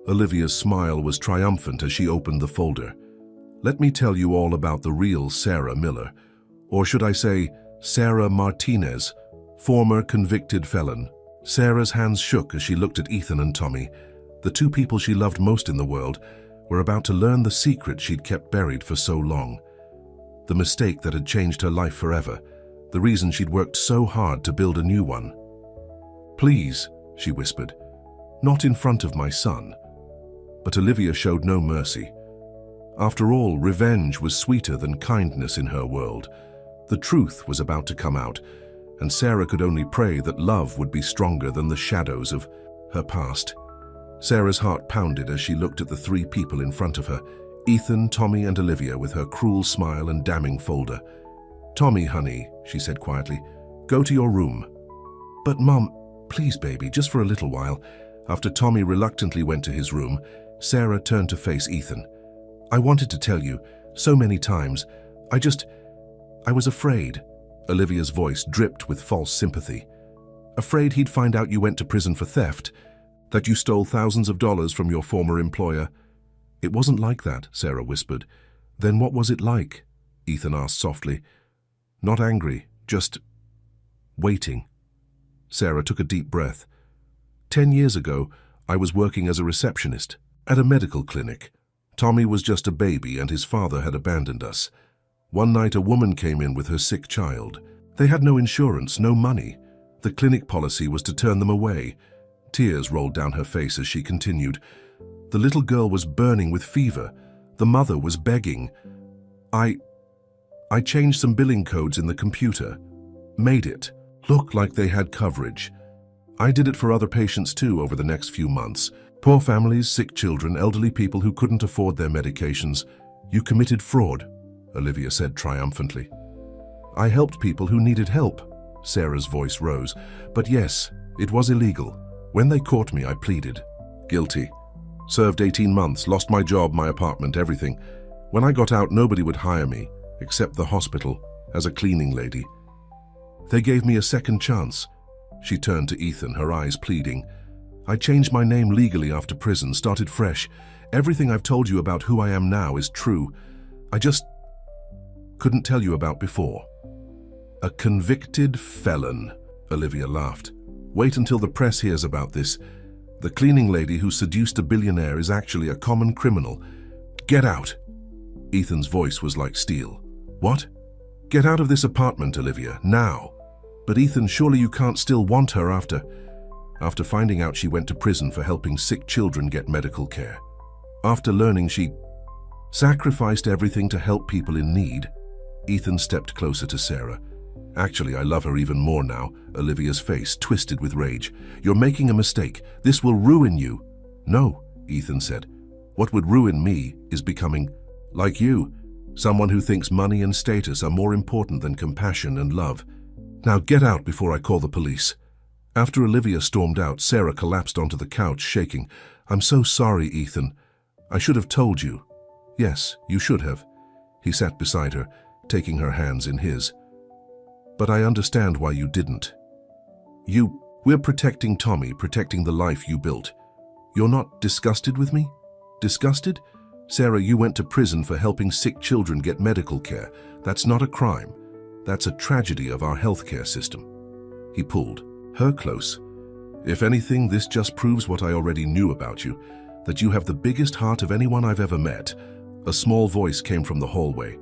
Olivia's smile was triumphant as she opened the folder. "Let me tell you all about the real Sarah Miller, or should I say Sarah Martinez, former convicted felon." Sarah's hands shook as she looked at Ethan and Tommy. The two people she loved most in the world were about to learn the secret she'd kept buried for so long. The mistake that had changed her life forever, the reason she'd worked so hard to build a new one. "Please," she whispered, "not in front of my son." But Olivia showed no mercy. After all, revenge was sweeter than kindness in her world. The truth was about to come out, and Sarah could only pray that love would be stronger than the shadows of her past. Sarah's heart pounded as she looked at the three people in front of her, Ethan, Tommy, and Olivia, with her cruel smile and damning folder. "Tommy, honey," she said quietly, "go to your room." "But Mom, please baby, just for a little while." After Tommy reluctantly went to his room, Sarah turned to face Ethan. "I wanted to tell you so many times. I was afraid." Olivia's voice dripped with false sympathy. "Afraid he'd find out you went to prison for theft, that you stole thousands of dollars from your former employer." "It wasn't like that," Sarah whispered. "Then what was it like?" Ethan asked softly. "Not angry, just waiting." Sarah took a deep breath. 10 years ago, I was working as a receptionist at a medical clinic. Tommy was just a baby and his father had abandoned us. One night a woman came in with her sick child. They had no insurance, no money. The clinic policy was to turn them away. Tears rolled down her face as she continued. The little girl was burning with fever. The mother was begging. I changed some billing codes in the computer, made it look like they had coverage. I did it for other patients too over the next few months, Poor families, sick children, elderly people who couldn't afford their medications. You committed fraud, Olivia said triumphantly. I helped people who needed help. Sarah's voice rose. But yes, it was illegal. When they caught me, I pleaded. Guilty. Served 18 months, lost my job, my apartment, everything. When I got out, nobody would hire me, except the hospital, as a cleaning lady. They gave me a second chance. She turned to Ethan, her eyes pleading. I changed my name legally after prison, started fresh. Everything I've told you about who I am now is true. I just couldn't tell you about before. A convicted felon, Olivia laughed. Wait until the press hears about this. The cleaning lady who seduced a billionaire is actually a common criminal. Get out. Ethan's voice was like steel. What? Get out of this apartment, Olivia, now. But Ethan, surely you can't still want her after finding out she went to prison for helping sick children get medical care. After learning she sacrificed everything to help people in need. Ethan stepped closer to Sarah. Actually, I love her even more now. Olivia's face twisted with rage. You're making a mistake. This will ruin you. No, Ethan said. What would ruin me is becoming like you, someone who thinks money and status are more important than compassion and love. Now get out before I call the police. After Olivia stormed out, Sarah collapsed onto the couch, shaking. I'm so sorry, Ethan. I should have told you. Yes, you should have. He sat beside her, taking her hands in his. But I understand why you didn't. We're protecting Tommy, protecting the life you built. You're not disgusted with me? Disgusted? Sarah, you went to prison for helping sick children get medical care. That's not a crime. That's a tragedy of our healthcare system. He pulled her close. If anything, this just proves what I already knew about you, that you have the biggest heart of anyone I've ever met. A small voice came from the hallway.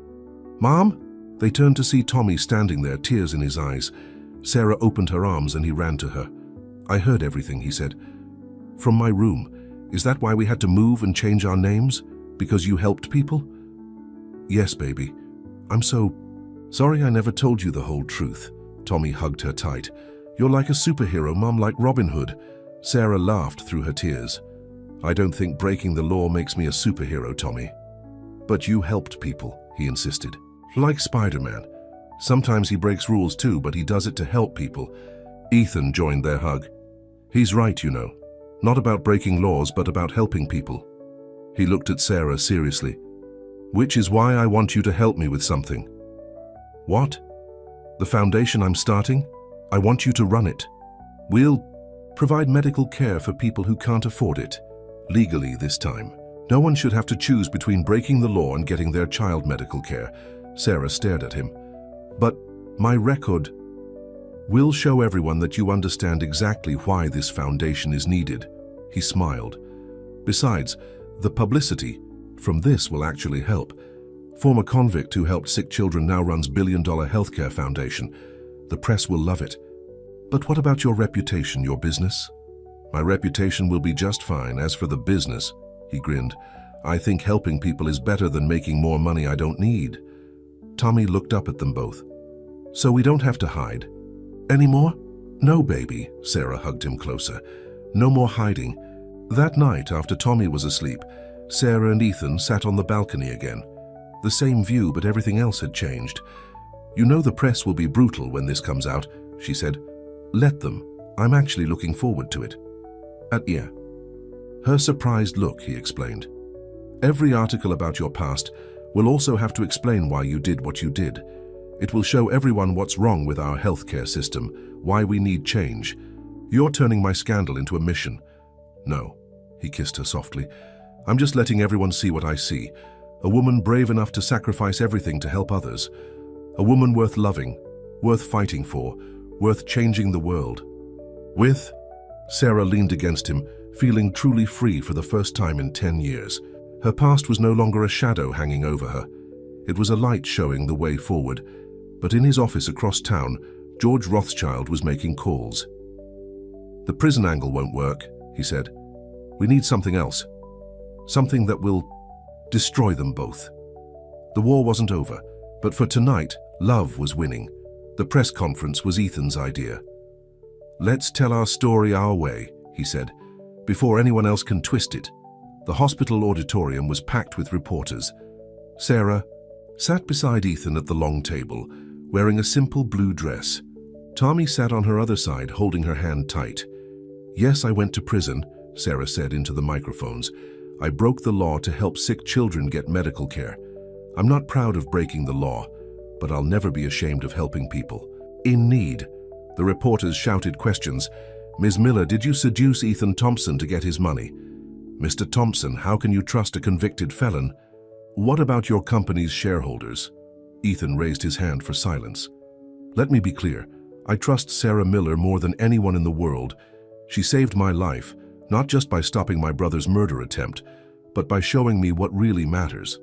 Mom? They turned to see Tommy standing there, tears in his eyes. Sarah opened her arms and he ran to her. I heard everything, he said. From my room. Is that why we had to move and change our names? Because you helped people? Yes, baby. I'm so sorry I never told you the whole truth. Tommy hugged her tight. You're like a superhero, Mom, like Robin Hood. Sarah laughed through her tears. I don't think breaking the law makes me a superhero, Tommy. But you helped people, he insisted. Like Spider-Man. Sometimes he breaks rules too, but he does it to help people. Ethan joined their hug. He's right, you know. Not about breaking laws, but about helping people. He looked at Sarah seriously. Which is why I want you to help me with something. What? The foundation I'm starting? I want you to run it. We'll provide medical care for people who can't afford it. Legally this time. No one should have to choose between breaking the law and getting their child medical care. Sarah stared at him. But my record will show everyone that you understand exactly why this foundation is needed. He smiled. Besides, the publicity from this will actually help. Former convict who helped sick children now runs billion-dollar healthcare foundation. The press will love it. But what about your reputation, your business? My reputation will be just fine. As for the business, he grinned, I think helping people is better than making more money I don't need. Tommy looked up at them both. So we don't have to hide anymore? No, baby, Sarah hugged him closer. No more hiding. That night, after Tommy was asleep, Sarah and Ethan sat on the balcony again. The same view, but everything else had changed. You know the press will be brutal when this comes out, she said. Let them. I'm actually looking forward to it. Yeah. Her surprised look, he explained. Every article about your past will also have to explain why you did what you did. It will show everyone what's wrong with our healthcare system, why we need change. You're turning my scandal into a mission. No, he kissed her softly. I'm just letting everyone see what I see. A woman brave enough to sacrifice everything to help others. A woman worth loving, worth fighting for, worth changing the world. With? Sarah leaned against him, feeling truly free for the first time in 10 years. Her past was no longer a shadow hanging over her. It was a light showing the way forward. But in his office across town, George Rothschild was making calls. The prison angle won't work, he said. We need something else. Something that will destroy them both. The war wasn't over, but for tonight, love was winning. The press conference was Ethan's idea. Let's tell our story our way, he said. before anyone else can twist it. The hospital auditorium was packed with reporters. Sarah sat beside Ethan at the long table, wearing a simple blue dress. Tommy sat on her other side, holding her hand tight. "Yes, I went to prison," Sarah said into the microphones. "I broke the law to help sick children get medical care. I'm not proud of breaking the law, but I'll never be ashamed of helping people in need." The reporters shouted questions. "Ms. Miller, did you seduce Ethan Thompson to get his money?" "Mr. Thompson, how can you trust a convicted felon?" "What about your company's shareholders?" Ethan raised his hand for silence. "Let me be clear. I trust Sarah Miller more than anyone in the world. She saved my life, not just by stopping my brother's murder attempt, but by showing me what really matters.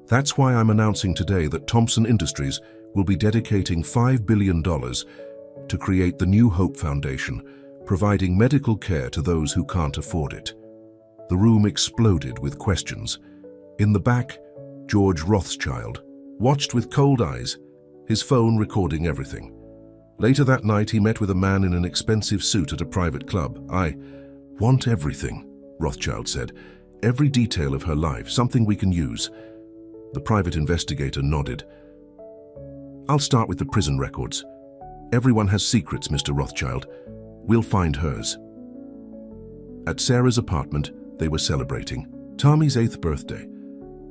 That's why I'm announcing today that Thompson Industries will be dedicating $5 billion to create the New Hope Foundation, providing medical care to those who can't afford it." The room exploded with questions. In the back, George Rothschild watched with cold eyes, his phone recording everything. Later that night, he met with a man in an expensive suit at a private club. "I want everything," Rothschild said. "Every detail of her life, something we can use." The private investigator nodded. "I'll start with the prison records. Everyone has secrets, Mr. Rothschild. We'll find hers." At Sarah's apartment, they were celebrating Tommy's 8th birthday.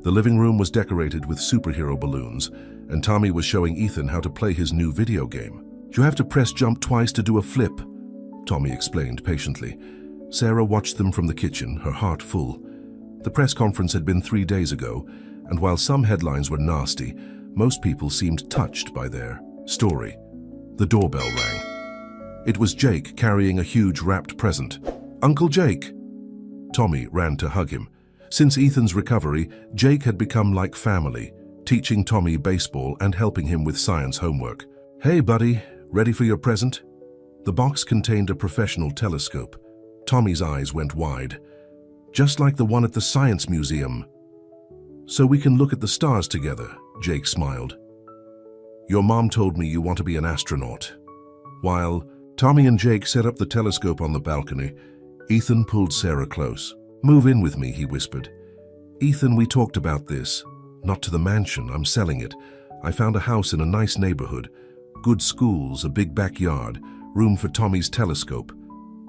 The living room was decorated with superhero balloons, and Tommy was showing Ethan how to play his new video game. "You have to press jump twice to do a flip," Tommy explained patiently. Sarah watched them from the kitchen, her heart full. The press conference had been 3 days ago, and while some headlines were nasty, most people seemed touched by their story. The doorbell rang. It was Jake carrying a huge wrapped present. "Uncle Jake!" Tommy ran to hug him. Since Ethan's recovery, Jake had become like family, teaching Tommy baseball and helping him with science homework. "Hey, buddy, ready for your present?" The box contained a professional telescope. Tommy's eyes went wide. "Just like the one at the Science Museum." "So we can look at the stars together," Jake smiled. "Your mom told me you want to be an astronaut." While Tommy and Jake set up the telescope on the balcony, Ethan pulled Sarah close. "Move in with me," he whispered. "Ethan, we talked about this. Not to the mansion, I'm selling it. I found a house in a nice neighborhood. Good schools, a big backyard, room for Tommy's telescope.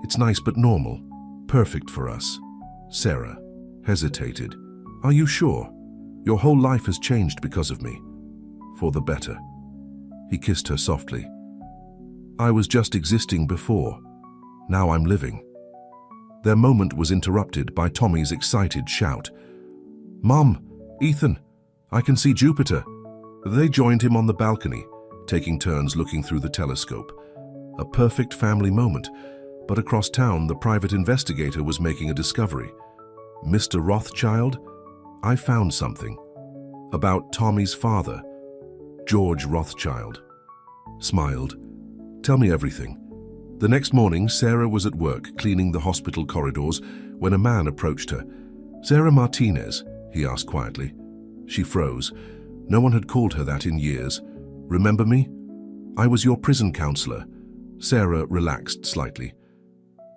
It's nice but normal. Perfect for us." Sarah hesitated. "Are you sure? Your whole life has changed because of me." "For the better." He kissed her softly. "I was just existing before. Now I'm living." Their moment was interrupted by Tommy's excited shout. "Mom! Ethan! I can see Jupiter!" They joined him on the balcony, taking turns looking through the telescope. A perfect family moment, but across town the private investigator was making a discovery. "Mr. Rothschild, I found something. About Tommy's father, George Rothschild." Smiled. "Tell me everything." The next morning, Sarah was at work cleaning the hospital corridors when a man approached her. "Sarah Martinez?" he asked quietly. She froze. No one had called her that in years. "Remember me? I was your prison counselor." Sarah relaxed slightly.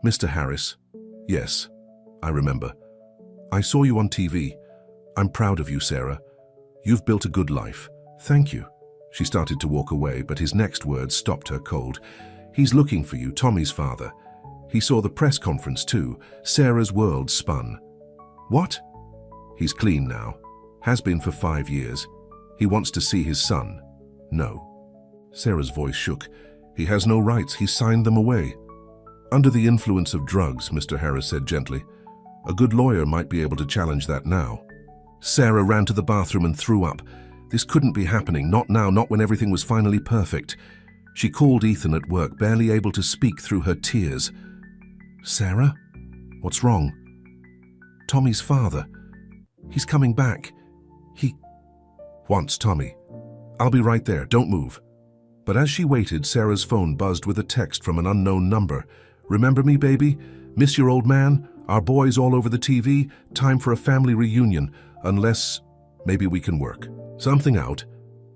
"Mr. Harris? Yes, I remember. I saw you on TV. I'm proud of you, Sarah. You've built a good life." "Thank you." She started to walk away, but his next words stopped her cold. "He's looking for you, Tommy's father. He saw the press conference too." Sarah's world spun. "What?" "He's clean now. Has been for 5 years. He wants to see his son." "No." Sarah's voice shook. "He has no rights. He signed them away." "Under the influence of drugs," Mr. Harris said gently. "A good lawyer might be able to challenge that now." Sarah ran to the bathroom and threw up. This couldn't be happening. Not now, not when everything was finally perfect. She called Ethan at work, barely able to speak through her tears. "Sarah? What's wrong?" "Tommy's father. He's coming back. He wants Tommy. I'll be right there. Don't move." But as she waited, Sarah's phone buzzed with a text from an unknown number. "Remember me, baby? Miss your old man? Our boys all over the TV? Time for a family reunion. Unless maybe we can work something out.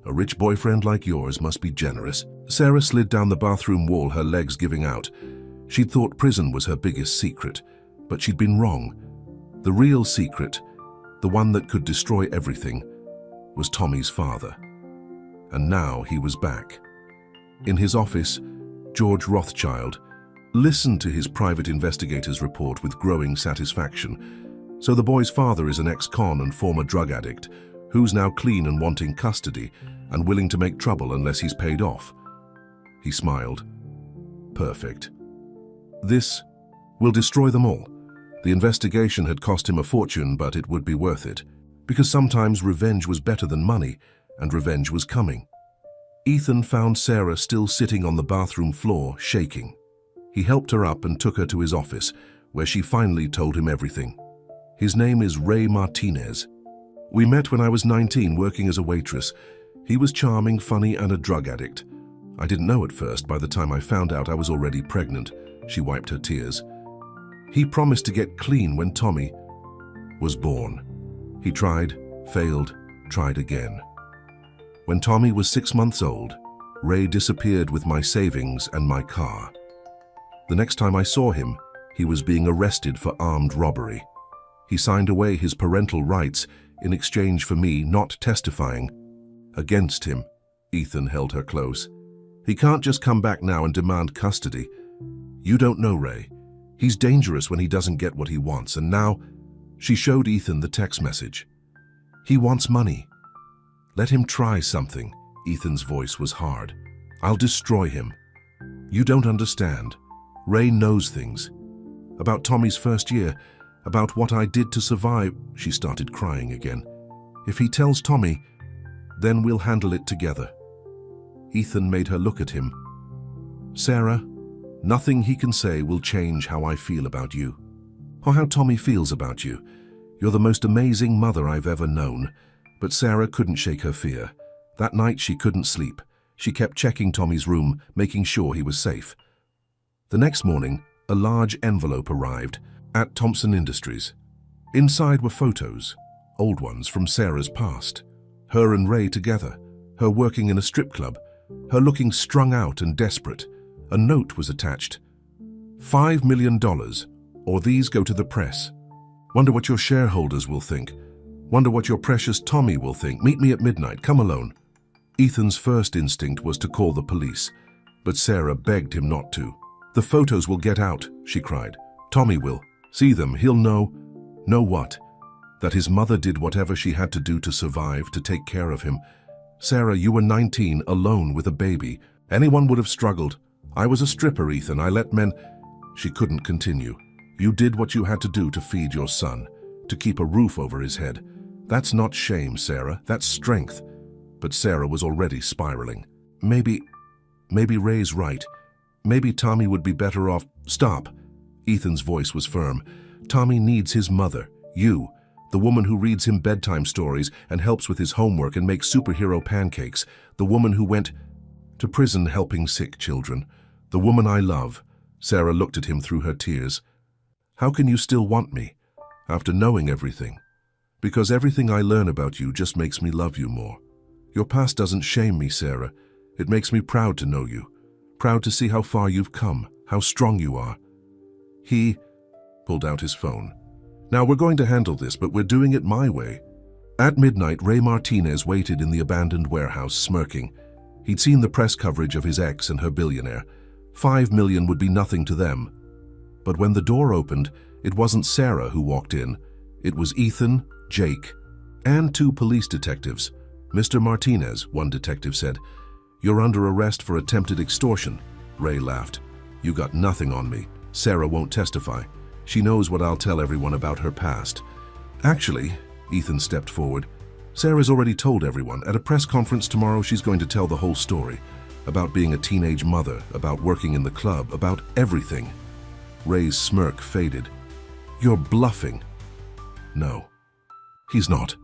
A rich boyfriend like yours must be generous." Sarah slid down the bathroom wall, her legs giving out. She'd thought prison was her biggest secret. But she'd been wrong. The real secret, the one that could destroy everything, was Tommy's father. And now he was back. In his office, George Rothschild listened to his private investigator's report with growing satisfaction. So the boy's father is an ex-con and former drug addict, who's now clean and wanting custody, and willing to make trouble unless he's paid off. He smiled. Perfect. This will destroy them all. The investigation had cost him a fortune, but it would be worth it. Because sometimes revenge was better than money, and revenge was coming. Ethan found Sarah still sitting on the bathroom floor, shaking. He helped her up and took her to his office, where she finally told him everything. His name is Ray Martinez. We met when I was 19, working as a waitress. He was charming, funny, and a drug addict. I didn't know at first. By the time I found out, I was already pregnant. She wiped her tears. He promised to get clean when Tommy was born. He tried, failed, tried again. When Tommy was 6 months old, Ray disappeared with my savings and my car. The next time I saw him, he was being arrested for armed robbery. He signed away his parental rights in exchange for me not testifying against him. Ethan held her close. He can't just come back now and demand custody. You don't know Ray. He's dangerous when he doesn't get what he wants, and now she showed Ethan the text message. He wants money. Let him try something. Ethan's voice was hard. I'll destroy him. You don't understand. Ray knows things. About Tommy's first year, about what I did to survive. She started crying again. If he tells Tommy, then we'll handle it together. Ethan made her look at him. Sarah, nothing he can say will change how I feel about you, or how Tommy feels about you. You're the most amazing mother I've ever known. But Sarah couldn't shake her fear. That night she couldn't sleep. She kept checking Tommy's room, making sure he was safe. The next morning, a large envelope arrived at Thompson Industries. Inside were photos, old ones from Sarah's past. Her and Ray together, her working in a strip club, her looking strung out and desperate. A note was attached. $5 million, or these go to the press. Wonder what your shareholders will think. Wonder what your precious Tommy will think. Meet me at midnight. Come alone. Ethan's first instinct was to call the police, but Sarah begged him not to. The photos will get out, she cried. Tommy will. See them. He'll know. Know what? That his mother did whatever she had to do to survive, to take care of him. Sarah, you were 19, alone with a baby. Anyone would have struggled. I was a stripper, Ethan. I let men... She couldn't continue. You did what you had to do to feed your son, to keep a roof over his head. That's not shame, Sarah. That's strength. But Sarah was already spiraling. Maybe Ray's right. Maybe Tommy would be better off... Stop. Ethan's voice was firm. Tommy needs his mother, you, the woman who reads him bedtime stories and helps with his homework and makes superhero pancakes, the woman who went to prison helping sick children, the woman I love. Sarah looked at him through her tears. How can you still want me, after knowing everything? Because everything I learn about you just makes me love you more. Your past doesn't shame me, Sarah. It makes me proud to know you. Proud to see how far you've come, how strong you are. He pulled out his phone. Now we're going to handle this, but we're doing it my way. At midnight, Ray Martinez waited in the abandoned warehouse, smirking. He'd seen the press coverage of his ex and her billionaire. $5 million would be nothing to them. But when the door opened, it wasn't Sarah who walked in. It was Ethan, Jake, and 2 police detectives. Mr. Martinez, one detective said. You're under arrest for attempted extortion. Ray laughed. You got nothing on me. Sarah won't testify. She knows what I'll tell everyone about her past. Actually, Ethan stepped forward. Sarah's already told everyone. At a press conference tomorrow, she's going to tell the whole story. About being a teenage mother, about working in the club, about everything. Ray's smirk faded. You're bluffing. No, he's not.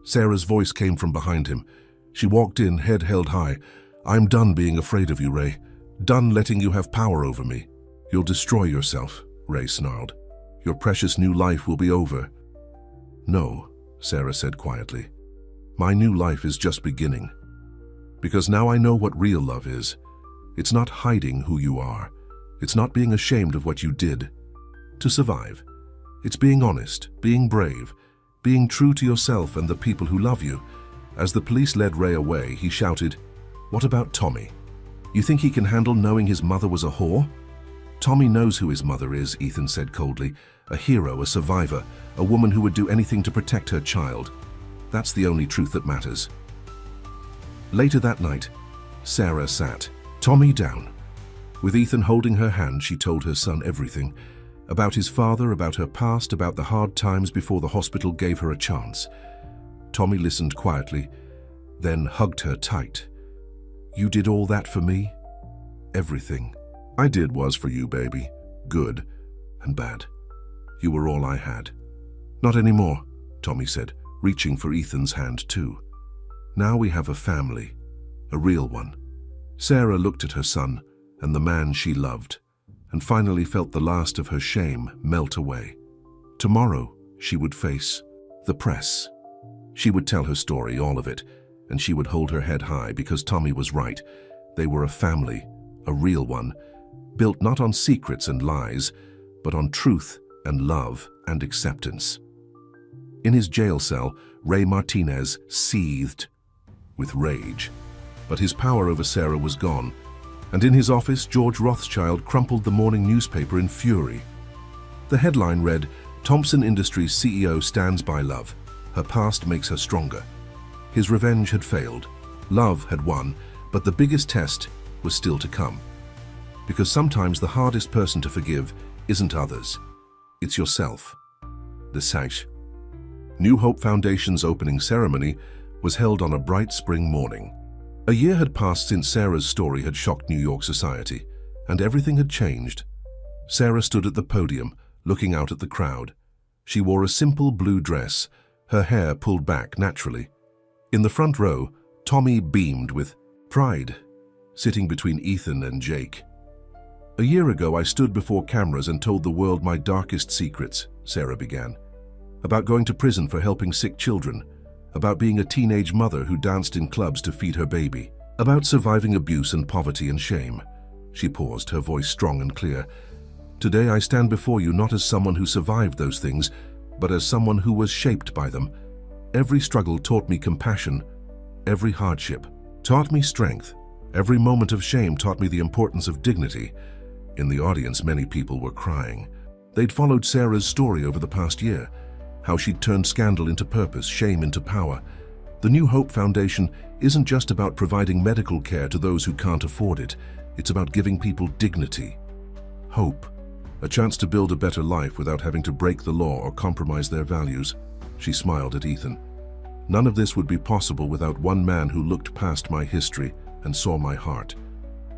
Sarah's voice came from behind him. She walked in, head held high. I'm done being afraid of you, Ray. Done letting you have power over me. You'll destroy yourself, Ray snarled. Your precious new life will be over. No, Sarah said quietly. My new life is just beginning. Because now I know what real love is. It's not hiding who you are. It's not being ashamed of what you did to survive. It's being honest, being brave, being true to yourself and the people who love you. As the police led Ray away, he shouted, "What about Tommy? You think he can handle knowing his mother was a whore?" "Tommy knows who his mother is," Ethan said coldly. "A hero, a survivor, a woman who would do anything to protect her child. That's the only truth that matters." Later that night, Sarah sat Tommy down. With Ethan holding her hand, she told her son everything. About his father, about her past, about the hard times before the hospital gave her a chance. Tommy listened quietly, then hugged her tight. "You did all that for me?" "Everything I did was for you, baby. Good and bad. You were all I had." "Not anymore," Tommy said, reaching for Ethan's hand too. "Now we have a family, a real one." Sarah looked at her son and the man she loved, and finally felt the last of her shame melt away. Tomorrow, she would face the press. She would tell her story, all of it, and she would hold her head high because Tommy was right. They were a family, a real one, built not on secrets and lies, but on truth and love and acceptance. In his jail cell, Ray Martinez seethed with rage, but his power over Sarah was gone. And in his office, George Rothschild crumpled the morning newspaper in fury. The headline read, "Thompson Industries CEO stands by love. Her past makes her stronger." His revenge had failed. Love had won, but the biggest test was still to come. Because sometimes the hardest person to forgive isn't others. It's yourself. The Sash. New Hope Foundation's opening ceremony was held on a bright spring morning. A year had passed since Sarah's story had shocked New York society, and everything had changed. Sarah stood at the podium, looking out at the crowd. She wore a simple blue dress, her hair pulled back naturally. In the front row, Tommy beamed with pride, sitting between Ethan and Jake. "A year ago, I stood before cameras and told the world my darkest secrets," Sarah began. "About going to prison for helping sick children, about being a teenage mother who danced in clubs to feed her baby, about surviving abuse and poverty and shame." She paused, her voice strong and clear. "Today I stand before you not as someone who survived those things, but as someone who was shaped by them. Every struggle taught me compassion. Every hardship taught me strength. Every moment of shame taught me the importance of dignity." In the audience, many people were crying. They'd followed Sarah's story over the past year, how she'd turned scandal into purpose, shame into power. The New Hope Foundation isn't just about providing medical care to those who can't afford it. It's about giving people dignity, hope, a chance to build a better life without having to break the law or compromise their values. She smiled at Ethan. "None of this would be possible without one man who looked past my history and saw my heart,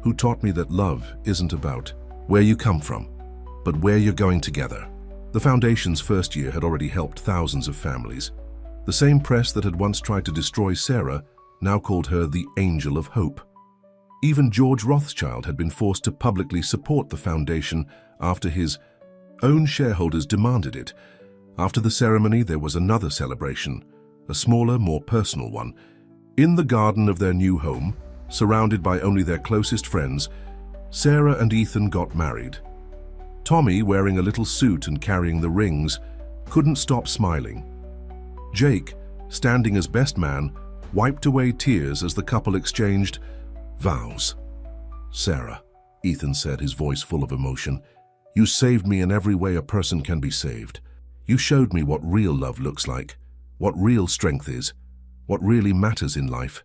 who taught me that love isn't about where you come from, but where you're going together." The foundation's first year had already helped thousands of families. The same press that had once tried to destroy Sarah now called her the Angel of Hope. Even George Rothschild had been forced to publicly support the foundation after his own shareholders demanded it. After the ceremony, there was another celebration, a smaller, more personal one. In the garden of their new home, surrounded by only their closest friends, Sarah and Ethan got married. Tommy, wearing a little suit and carrying the rings, couldn't stop smiling. Jake, standing as best man, wiped away tears as the couple exchanged vows. "Sarah," Ethan said, his voice full of emotion, "you saved me in every way a person can be saved. You showed me what real love looks like, what real strength is, what really matters in life."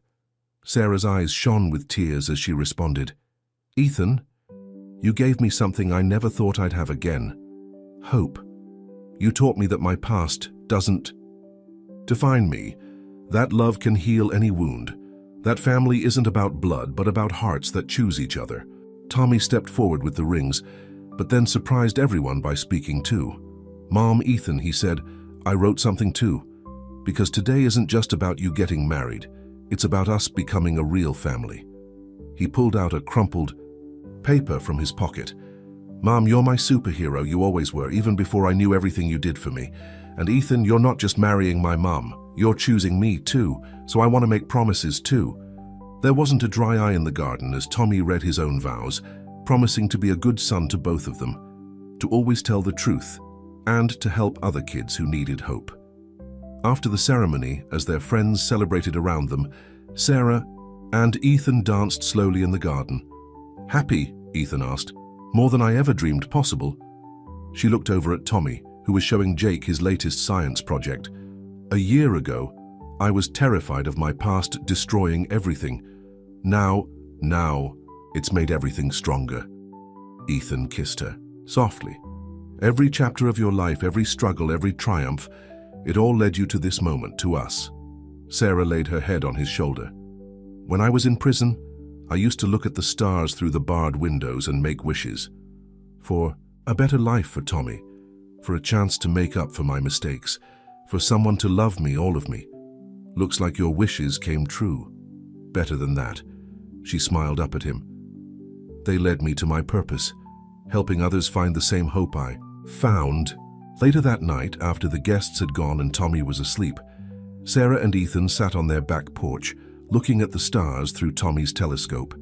Sarah's eyes shone with tears as she responded, "Ethan, you gave me something I never thought I'd have again. Hope. You taught me that my past doesn't define me. That love can heal any wound. That family isn't about blood, but about hearts that choose each other." Tommy stepped forward with the rings, but then surprised everyone by speaking too. "Mom, Ethan," he said, "I wrote something too. Because today isn't just about you getting married. It's about us becoming a real family." He pulled out a crumpled paper from his pocket. "Mom, you're my superhero, you always were, even before I knew everything you did for me. And Ethan, you're not just marrying my mom, you're choosing me too, so I want to make promises too." There wasn't a dry eye in the garden as Tommy read his own vows, promising to be a good son to both of them, to always tell the truth, and to help other kids who needed hope. After the ceremony, as their friends celebrated around them, Sarah and Ethan danced slowly in the garden. "Happy?" Ethan asked. "More than I ever dreamed possible." She looked over at Tommy, who was showing Jake his latest science project. "A year ago, I was terrified of my past destroying everything. Now, it's made everything stronger." Ethan kissed her, softly. "Every chapter of your life, every struggle, every triumph, it all led you to this moment, to us." Sarah laid her head on his shoulder. "When I was in prison, I used to look at the stars through the barred windows and make wishes. For a better life for Tommy, for a chance to make up for my mistakes, for someone to love me, all of me. Looks like your wishes came true. Better than that." She smiled up at him. "They led me to my purpose, helping others find the same hope I found." Later that night, after the guests had gone and Tommy was asleep, Sarah and Ethan sat on their back porch, looking at the stars through Tommy's telescope.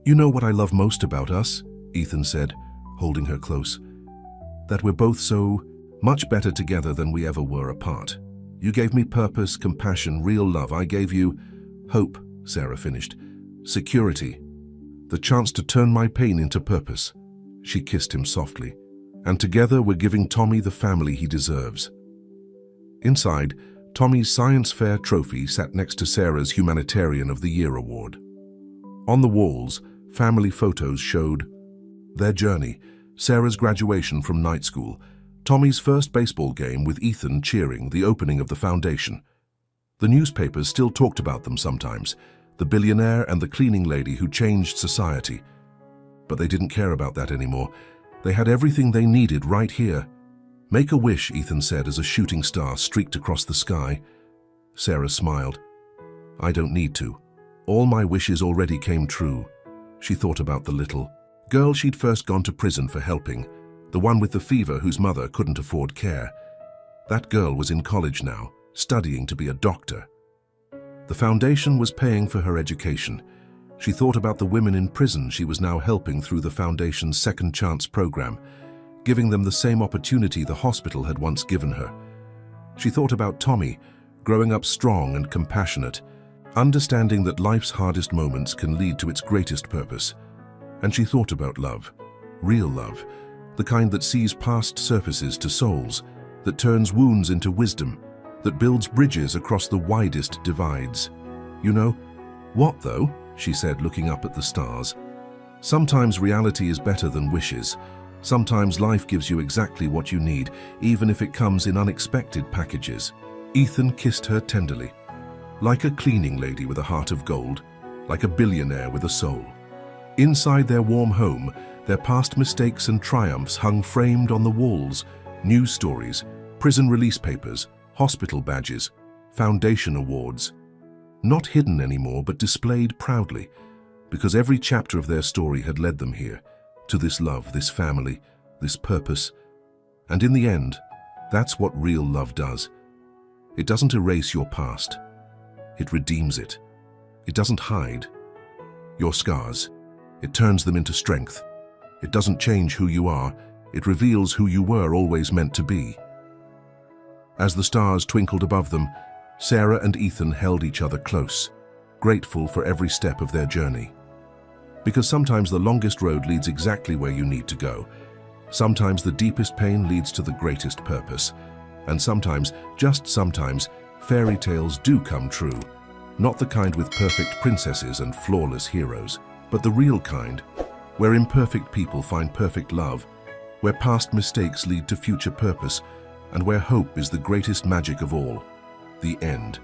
"You know what I love most about us?" Ethan said, holding her close. "That we're both so much better together than we ever were apart. You gave me purpose, compassion, real love. I gave you hope," Sarah finished. "Security. The chance to turn my pain into purpose." She kissed him softly. "And together we're giving Tommy the family he deserves." Inside, Tommy's science fair trophy sat next to Sarah's Humanitarian of the Year award. On the walls, family photos showed their journey, Sarah's graduation from night school, Tommy's first baseball game with Ethan cheering, the opening of the foundation. The newspapers still talked about them sometimes, the billionaire and the cleaning lady who changed society. But they didn't care about that anymore. They had everything they needed right here. "Make a wish," Ethan said as a shooting star streaked across the sky. Sarah smiled. "I don't need to. All my wishes already came true." She thought about the little girl she'd first gone to prison for helping, the one with the fever whose mother couldn't afford care. That girl was in college now, studying to be a doctor. The foundation was paying for her education. She thought about the women in prison she was now helping through the foundation's Second Chance program, giving them the same opportunity the hospital had once given her. She thought about Tommy, growing up strong and compassionate, understanding that life's hardest moments can lead to its greatest purpose. And she thought about love, real love, the kind that sees past surfaces to souls, that turns wounds into wisdom, that builds bridges across the widest divides. "You know what, though?" she said, looking up at the stars. "Sometimes reality is better than wishes. Sometimes life gives you exactly what you need, even if it comes in unexpected packages." Ethan kissed her tenderly. Like a cleaning lady with a heart of gold, like a billionaire with a soul. Inside their warm home, their past mistakes and triumphs hung framed on the walls, news stories, prison release papers, hospital badges, foundation awards. Not hidden anymore, but displayed proudly, because every chapter of their story had led them here, to this love, this family, this purpose. And in the end, that's what real love does. It doesn't erase your past. It redeems it. It doesn't hide your scars. It turns them into strength. It doesn't change who you are. It reveals who you were always meant to be. As the stars twinkled above them, Sarah and Ethan held each other close, grateful for every step of their journey. Because sometimes the longest road leads exactly where you need to go. Sometimes the deepest pain leads to the greatest purpose. And sometimes, just sometimes, fairy tales do come true. Not the kind with perfect princesses and flawless heroes, but the real kind, where imperfect people find perfect love, where past mistakes lead to future purpose, and where hope is the greatest magic of all, the end.